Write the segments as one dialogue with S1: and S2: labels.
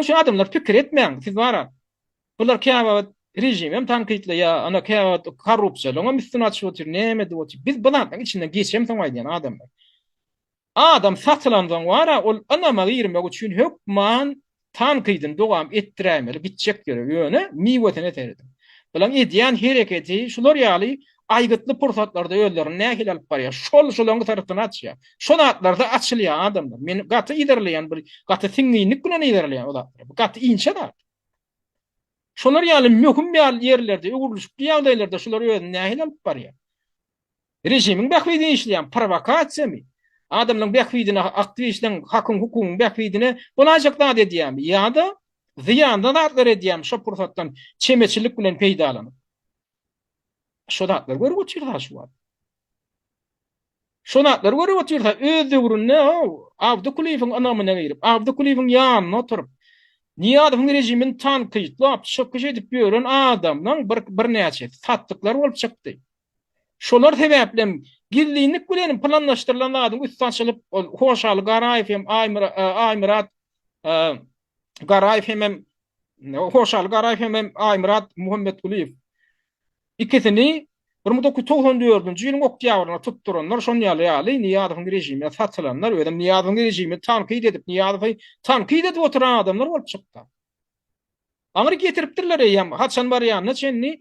S1: Şu adamlar pikir etmeýän, siz bara. Bular käbä rejim hem tankitli ya ana käbä korrupsiýa, ama üstüne açyp otur, näme diýip otur. Biz bulardan içinden geçem taňaýdan adamlar. Adam satylandan wara ol anama girmek üçin hökman tankydyn dogam etdirämeli bitjek gerek ýöne miwetine terdim. Bilen edýän hereketi şular ýaly aýgytly pursatlarda öýlerini nähil alyp barýar. Şol tarapdan açýar. Şol atlarda açylýar adamlar. Men gaty iderleýän bir gaty siňňilik bilen iderleýän olar. Bu gaty inşa. Şolar ýaly möhüm ýerlerde, öwürlüşik ýagdaýlarda şular öýüň nähil alyp barýar. Rejimiň bähwidine işleýän provokasiýamy, adamlaryň bähwidine aktyw işleýän hakym hukukyň bähwidine bolajak zat edýärmi? Ýa-da ziýanda zatlar edýärmi? Şo pursatdan çemeçilik bilen peýdalanyp. Şo zatlar görüp oturýar şu wagt. Şo zatlar görüp oturýar öz döwründe Abdukuliýewiň anamyna girip, Abdukuliýewiň ýanyna oturup, Niýadowyň rejimini tankytlap, şokuş edip ýören adamlaryň bir näçe satdyklar bolup çykdy. Şolar sebäplen gillilik bilen planlaşdyrylan adam üstänçilik Hoşaly Garaýew hem Aýmyrat Garaýew hem Hoşaly Garaýew hem Aýmyrat Muhammedkuliýew ikisini 1994-nji ýylyň oktýabryna tutduranlar şol ýaly Niýadowyň rejimine satylanlar, ödem Niýadowyň rejimini tankyd edip, Niýadowy tankyd edip oturan adamlar bolup çykdy. Aňry getiripdirler ýa haçan barýan çenni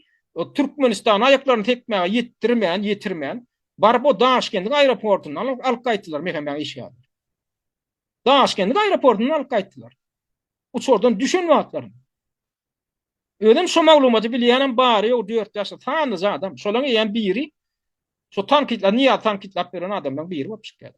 S1: Türkmenistan aýaklaryny tekmäge ýetirmän, barbo Daşkendiň aeroportundan alyp gaýtdylar mehemmäň işe. Daşkendiň aeroportundan alyp gaýtdylar. Uçordan düşen wagtlaryň. Ödem şo maglumaty bilýänem bary o 4 ýaşly tanýy adam. Şolaň ýa biri şo tankitler niýa tankitlap beren adamdan biri bolup çykdy.